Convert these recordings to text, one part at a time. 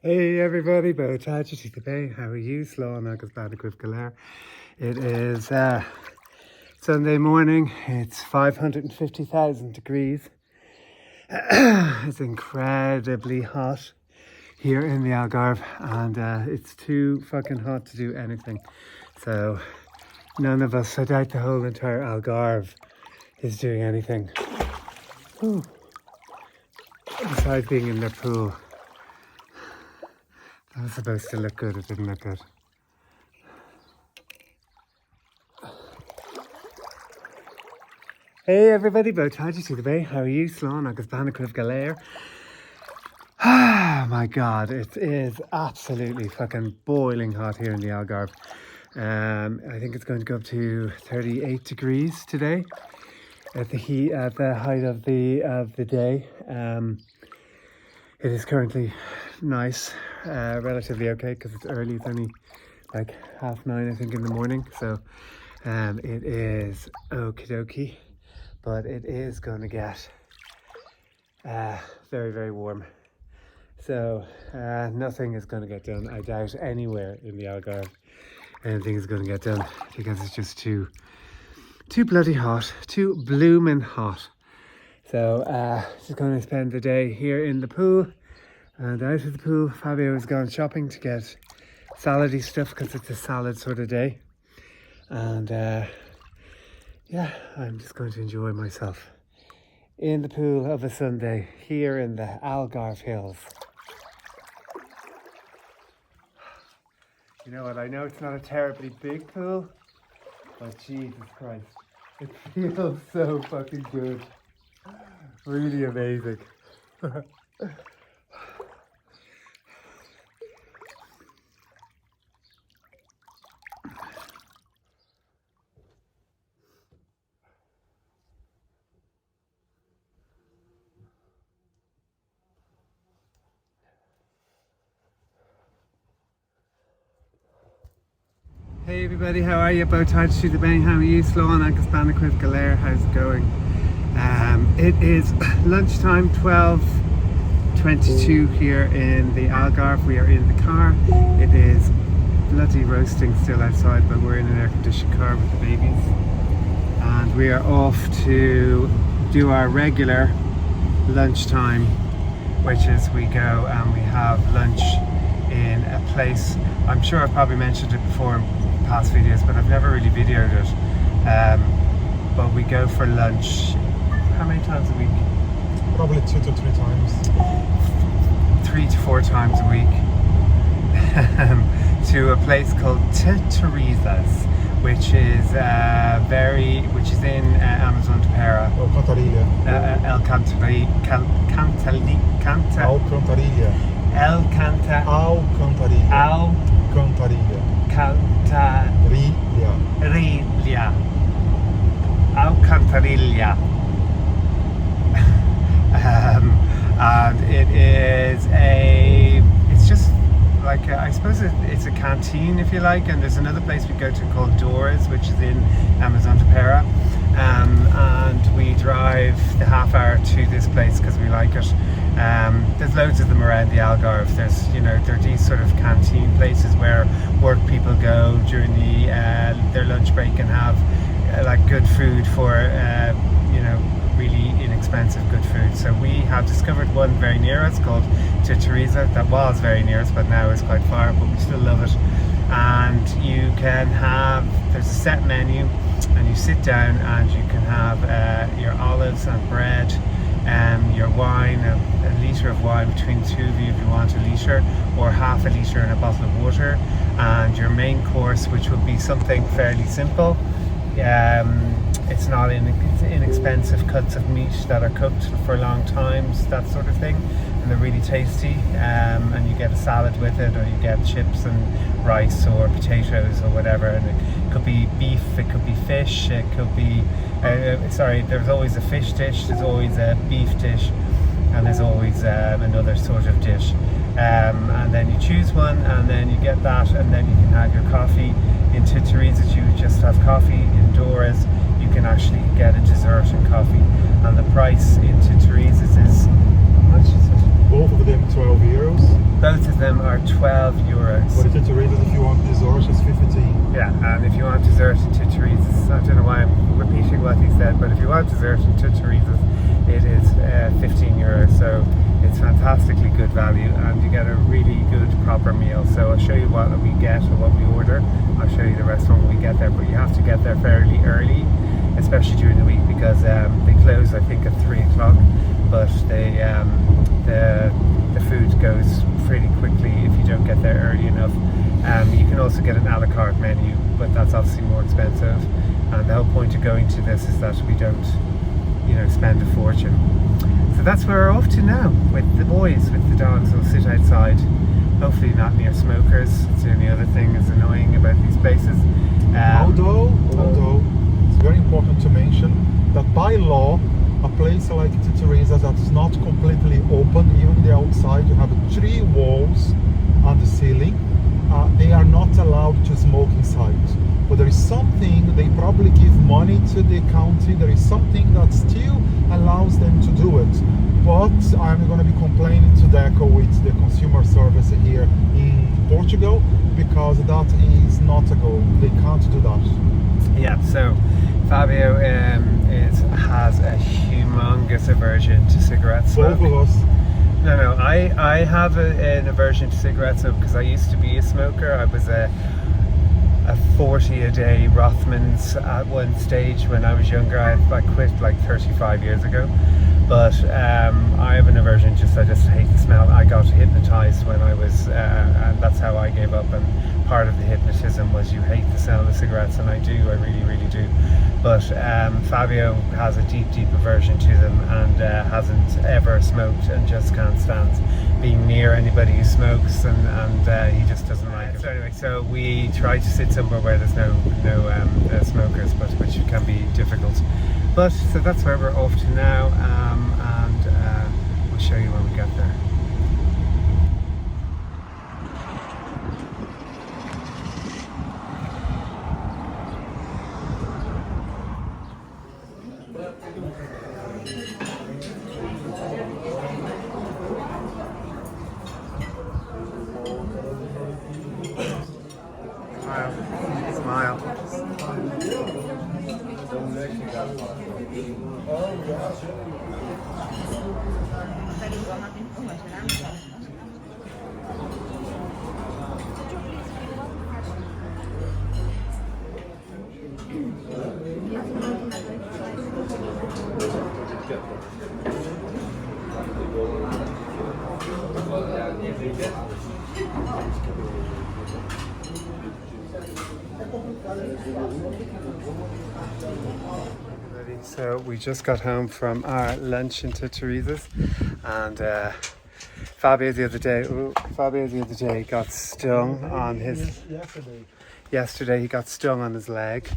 Hey everybody, Botaji the Bay. How are you? Slán agus Badagriv Galer. It is Sunday morning. It's 550,000 degrees. It's incredibly hot here in the Algarve, and it's too fucking hot to do anything. So none of us, I doubt the whole entire Algarve is doing anything. Ooh. Besides being in the pool. That was supposed to look good, it didn't look good. Hey everybody, Botaji the Bay. How are you? Slán agus Badagriv Galer. Ah, my God, it is absolutely fucking boiling hot here in the Algarve. I think it's going to go up to 38 degrees today at the height of the day. It is currently nice, relatively okay because it's early. It's only like 9:30, I think, in the morning. So it is okie dokie, but it is going to get very, very warm. So nothing is going to get done. I doubt anywhere in the Algarve anything is going to get done because it's just too bloody hot, too blooming hot. So just going to spend the day here in the pool and out of the pool. Fabio has gone shopping to get salady stuff because it's a salad sort of day. And yeah, I'm just going to enjoy myself in the pool of a Sunday here in the Algarve Hills. You know what, I know it's not a terribly big pool, but Jesus Christ, it feels so fucking good. Really amazing. Hey everybody, how are you? Botaji the Bay. How are you? Slán agus Badagriv Galer. How's it going? It is lunchtime, 12:22 here in the Algarve. We are in the car. It is bloody roasting still outside, but we're in an air-conditioned car with the babies. And we are off to do our regular lunchtime, which is we go and we have lunch in a place. I'm sure I've probably mentioned it before in past videos, but I've never really videoed it. But we go for lunch. How many times a week? Probably 2 to 3 times. 3 to 4 times a week. To a place called Teresa's, which is in Amazon de Pera. Alcantarilla. Alcantarilla. Alcantarilla. Alcantarilla. And it's just like I suppose it's a canteen, if you like, and there's another place we go to called Dora's, which is in Amazon de Pera, and we drive the half hour to this place because we like it. There's loads of them around the Algarve. There's, there are these sort of canteen places where work people go during their lunch break and have like good food for really inexpensive good food. So we have discovered one very near us called Teresa. That was very near us, but now is quite far, but we still love it. And you can there's a set menu, and you sit down and you can have your olives and bread, your wine, a litre of wine between the two of you if you want a litre, or half a litre in a bottle of water, and your main course, which would be something fairly simple. It's not inexpensive cuts of meat that are cooked for long times, that sort of thing, and they're really tasty. And you get a salad with it, or you get chips and rice or potatoes or whatever. And it could be beef, it could be fish, it could be there's always a fish dish, there's always a beef dish, and there's always another sort of dish. And then you choose one, and then you get that, and then you can have your coffee. In Teresa's you just have coffee. Indoors you can actually get a dessert and coffee, and the price in Teresa's is, how much is it? Both of them 12 euros. Both of them are 12 euros. For the Titterizas, if you want dessert, it's 15. Yeah, and if you want dessert in Titterizas, I don't know why I'm repeating what he said, but if you want dessert in Titterizas, it is 15 euros. So it's fantastically good value, and you get a really good proper meal. So I'll show you what we get or what we order. I'll show you the restaurant when we get there, but you have to get there fairly early, especially during the week, because they close I think at 3 o'clock, but the food goes pretty quickly if you don't get there early enough. You can also get an a la carte menu, but that's obviously more expensive, and the whole point of going to this is that we don't, spend a fortune. So that's where we're off to now, with the boys, with the dogs. We'll sit outside, hopefully not near smokers. It's the only other thing that's annoying about these places. Although it's very important to mention that by law, a place like Titterizas that's not completely open, even the outside, you have 3 walls on the ceiling. They are not allowed to smoke inside. But there is something, they probably give money to the county, there is something that still allows them to do it. But I'm going to be complaining to DECO with the consumer service here in Portugal, because that is not a go. They can't do that. Yeah, so Fabio has a humongous aversion to cigarette smoke. Both of us. No, I have an aversion to cigarettes because I used to be a smoker. I was a 40 a day Rothmans at one stage when I was younger. I quit like 35 years ago. But I have an aversion, I just hate the smell. I got hypnotized when I was, and that's how I gave up. And part of the hypnotism was you hate the smell of cigarettes, and I really, really do. But Fabio has a deep aversion to them, and hasn't ever smoked, and just can't stand being near anybody who smokes, and he just doesn't like it. So anyway, so we try to sit somewhere where there's no smokers, but which can be difficult. But so that's where we're off to now, and we'll show you when we get there. Smile. So we just got home from our lunch in Titterizas, and Fabio the other day got stung on his yesterday he got stung on his leg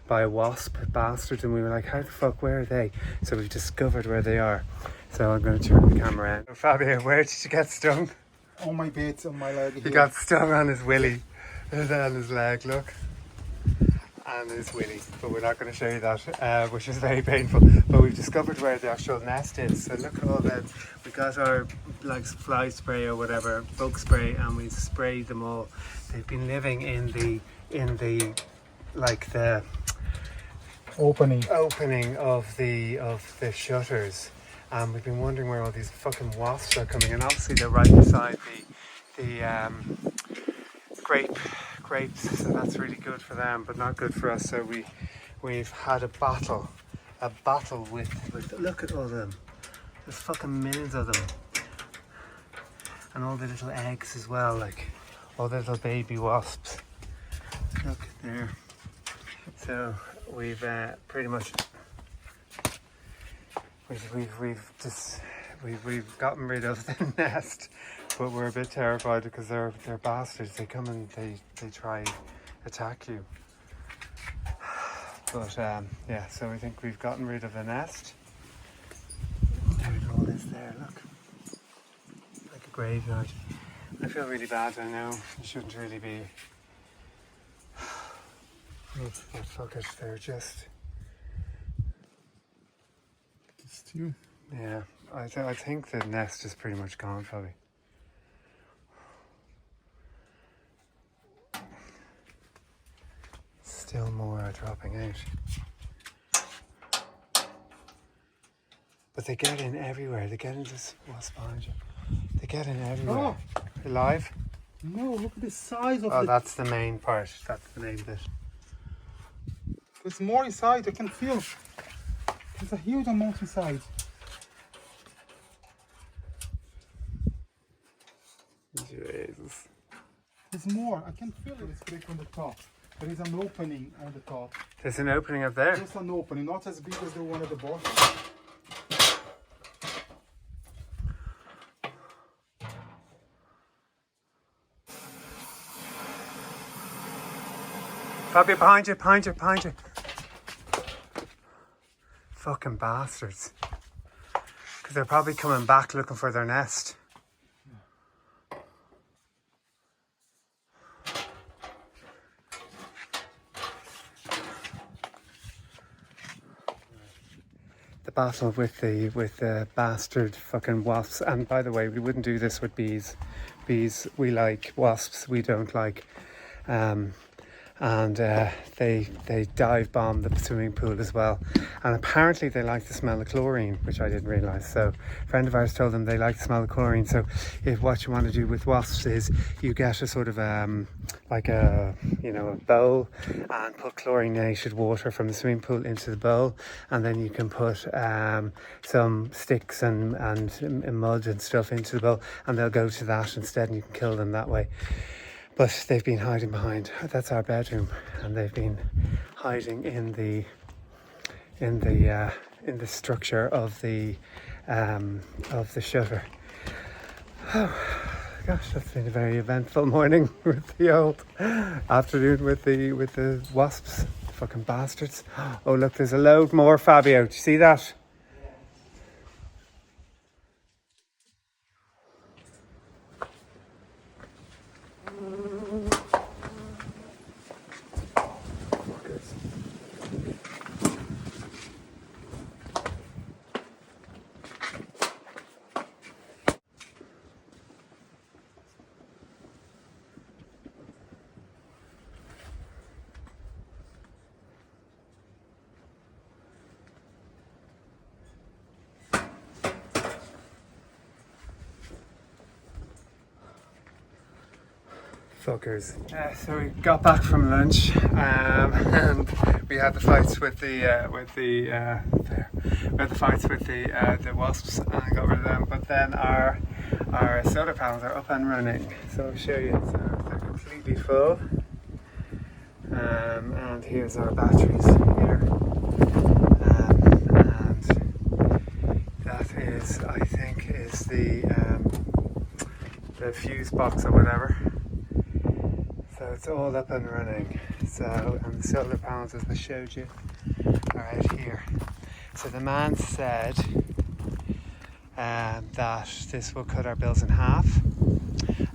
by a wasp, bastard, and we were like, how the fuck, where are they? So we've discovered where they are. So I'm going to turn the camera on. Fabio, where did you get stung? On my bit, on my leg here. He got stung on his willy and on his leg, look. And his willy, but we're not going to show you that, which is very painful. But we've discovered where the actual nest is. So look at all that. We got our like fly spray or whatever, bug spray, and we sprayed them all. They've been living in the like the opening of the shutters, and we've been wondering where all these fucking wasps are coming. And obviously they're right beside the grapes, so that's really good for them, but not good for us. So we've had a battle with look at all of them. There's fucking millions of them, and all the little eggs as well, like all the little baby wasps. Look there. So we've pretty much we've gotten rid of the nest. But we're a bit terrified because they're bastards. They come and they try attack you. But yeah, so I think we've gotten rid of the nest. There it all is there, look. Like a graveyard. I feel really bad, I know. It shouldn't really be. But fuck it, they're just... Still Yeah, I think the nest is pretty much gone, probably. Still more are dropping out. But they get in everywhere. They get in this wasp behind you. They get in everywhere. Oh, Alive? no, look at the size of Oh, the... that's the main part. That's the main bit. There's more inside, I can feel. There's a huge amount inside. Jesus. There's more, I can feel it. It's big on the top. There is an opening on the top. There's an opening up there. Just an opening, not as big as the one at the bottom. Fabio, behind you, behind you, behind you. Fucking bastards. Because they're probably coming back looking for their nest. The battle with the bastard fucking wasps. And by the way, we wouldn't do this with bees. Bees, we like. Wasps, we don't like. And they dive bomb the swimming pool as well, and apparently they like the smell of chlorine, which I didn't realise. So a friend of ours told them they like the smell of chlorine. So if what you want to do with wasps is you get a sort of like a a bowl and put chlorinated water from the swimming pool into the bowl, and then you can put some sticks and mud and stuff into the bowl, and they'll go to that instead, and you can kill them that way. But they've been hiding behind, that's our bedroom, and they've been hiding in the structure of the shutter. Oh gosh, that's been a very eventful morning with the old afternoon with the wasps, fucking bastards. Oh look, there's a load more, Fabio. Do you see that? Fuckers. So we got back from lunch, and we had the fights with the wasps, and I got rid of them. But then our solar panels are up and running. So I'll show you. So they're completely full, and here's our batteries here, and that is, I think, is the fuse box or whatever. So it's all up and running. So, and the solar panels, as I showed you, are out here. So the man said that this will cut our bills in half.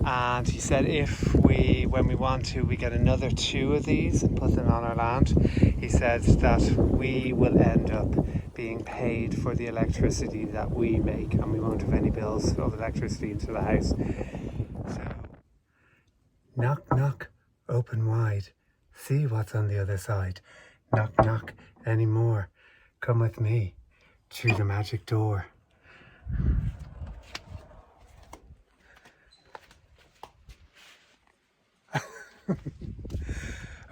And he said when we want to, we get another 2 of these and put them on our land. He said that we will end up being paid for the electricity that we make, and we won't have any bills of electricity into the house. So, knock, knock. Open wide. See what's on the other side. Knock, knock. Any more? Come with me to the magic door.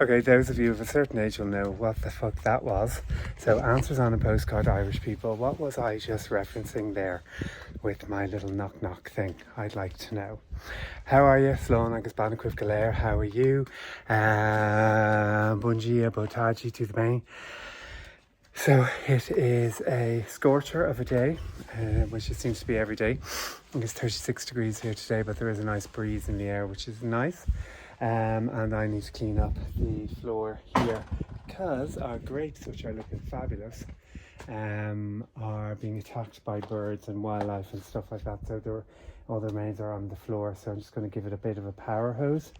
Okay, those of you of a certain age will know what the fuck that was. So, answers on a postcard, Irish people. What was I just referencing there with my little knock knock thing? I'd like to know. How are you? Slán agus Banacquith Galer. How are you? Bom dia, boa tarde, tudo bem? So it is a scorcher of a day, which it seems to be every day. It's 36 degrees here today, but there is a nice breeze in the air, which is nice. And I need to clean up the floor here because our grapes, which are looking fabulous, are being attacked by birds and wildlife and stuff like that. So all the remains are on the floor. So I'm just going to give it a bit of a power hose.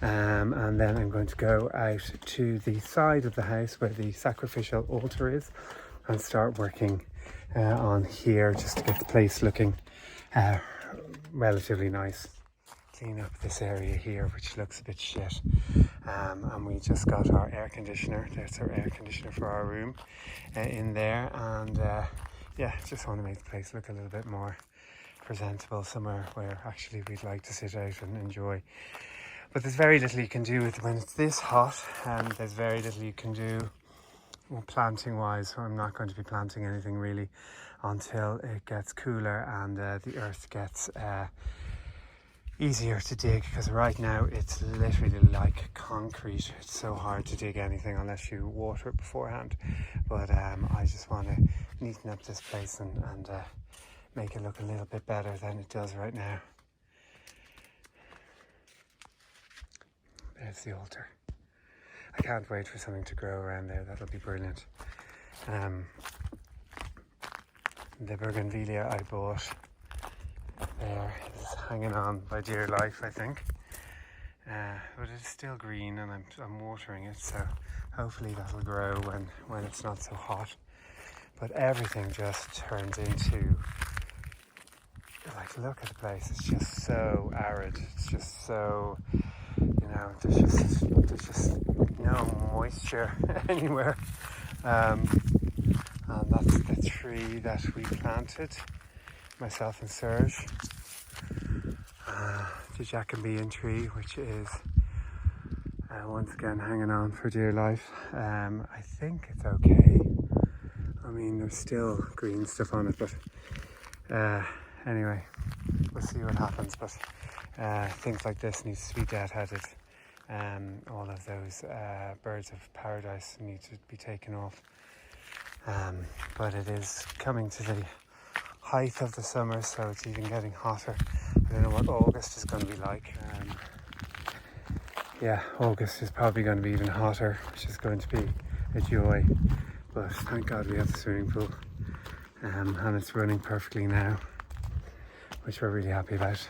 And then I'm going to go out to the side of the house where the sacrificial altar is and start working on here just to get the place looking relatively nice. Clean up this area here, which looks a bit shit. And we just got our air conditioner. There's our air conditioner for our room in there. And yeah, just want to make the place look a little bit more presentable, somewhere where actually we'd like to sit out and enjoy. But there's very little you can do with when it's this hot, and there's very little you can do planting wise. I'm not going to be planting anything really until it gets cooler and the earth gets easier to dig, because right now it's literally like concrete. It's so hard to dig anything unless you water it beforehand. But I just want to neaten up this place and make it look a little bit better than it does right now. There's the altar. I can't wait for something to grow around there. That'll be brilliant. The bougainvillea I bought there is hanging on by dear life, I think. But it's still green, and I'm watering it, so hopefully that'll grow when it's not so hot. But everything just turns into, like, look at the place. It's just so arid. It's just so, you know, there's just no moisture anywhere. And that's the tree that we planted, myself and Serge. The Jacobean tree, which is once again hanging on for dear life. I think it's okay. I mean, there's still green stuff on it, but anyway, we'll see what happens. But things like this need to be deadheaded. All of those birds of paradise need to be taken off. But it is coming to the height of the summer, so it's even getting hotter. I don't know what August is going to be like. Yeah, August is probably going to be even hotter, which is going to be a joy. But thank God we have the swimming pool, and it's running perfectly now, which we're really happy about.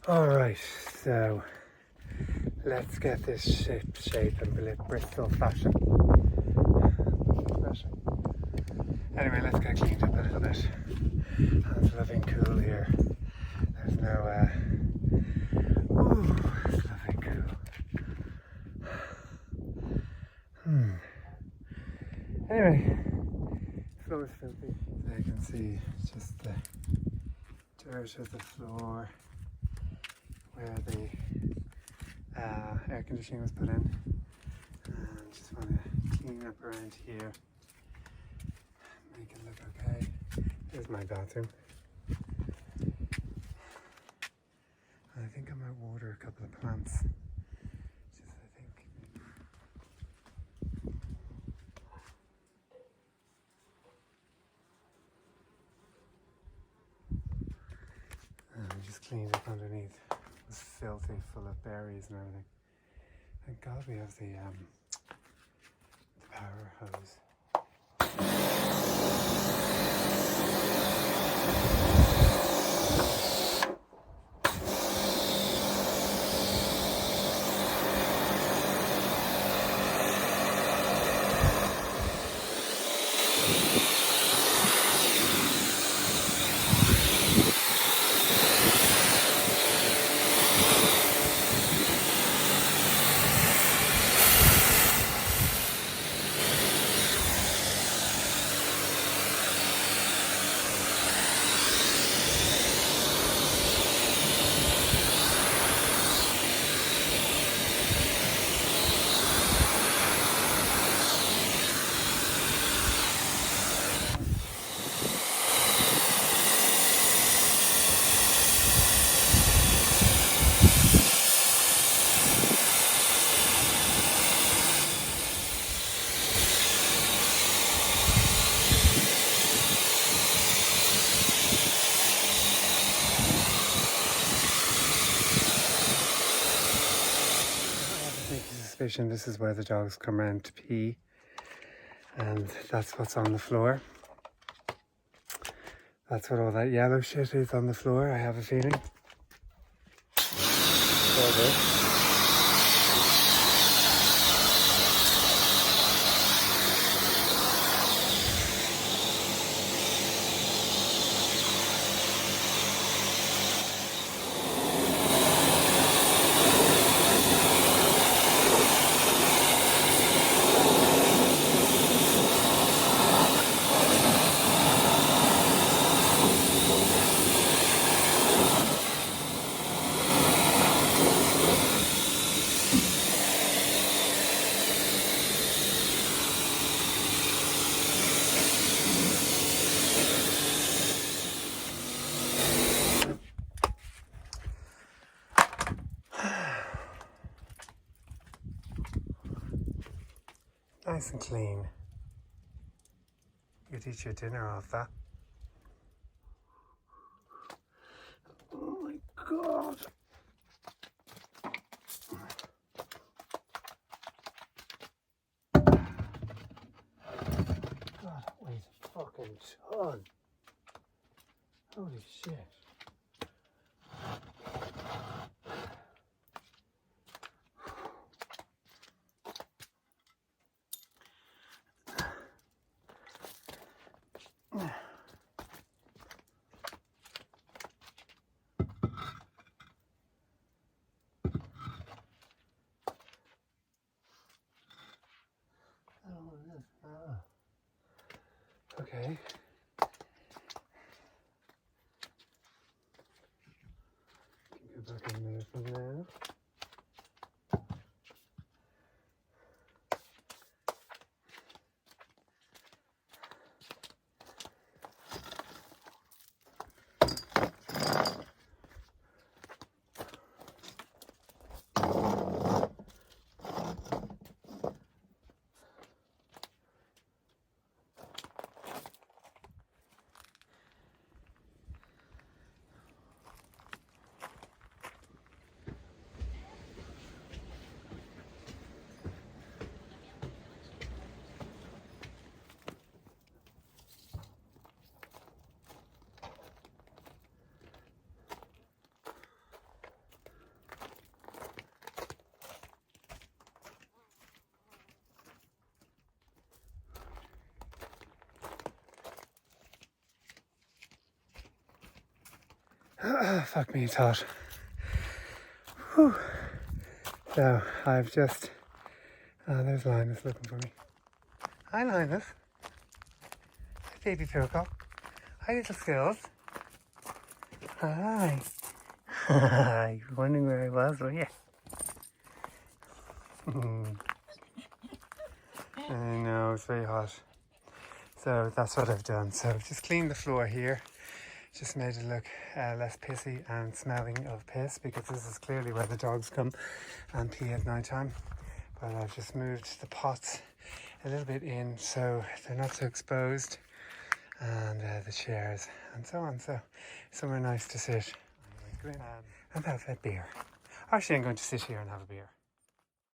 Alright, so let's get this shape in Bristol fashion. Anyway, let's get cleaned up a little bit. And it's loving cool here. There's no it's loving cool. Anyway, floor is filthy. So you can see just the dirt of the floor where the air conditioning was put in, and just want to clean up around here, make it look okay. Here's my bathroom. I think I might water a couple of plants. Just I think. And just cleaned up underneath. It was filthy, full of berries and everything. Thank God we have the power hose. suspicion this is where the dogs come around to pee, and that's what's on the floor. That's what all that yellow shit is on the floor, I have a feeling. All this. Nice and clean. You could eat your dinner off that. Oh my god. God, that weighs a fucking ton. Holy shit. Okay. Go back and move from there. Fuck me, it's hot. Whew. So I've just, there's Linus looking for me. Hi Linus. Hi baby Pirko. Hi little skills. Hi. You were wondering where I was, were you? I know, it's very hot. So that's what I've done. So I've just cleaned the floor here. Just made it look less pissy and smelling of piss, because this is clearly where the dogs come and pee at night time. But I've just moved the pots a little bit in so they're not so exposed, and the chairs and so on. So somewhere nice to sit and have a beer. Actually, I'm going to sit here and have a beer.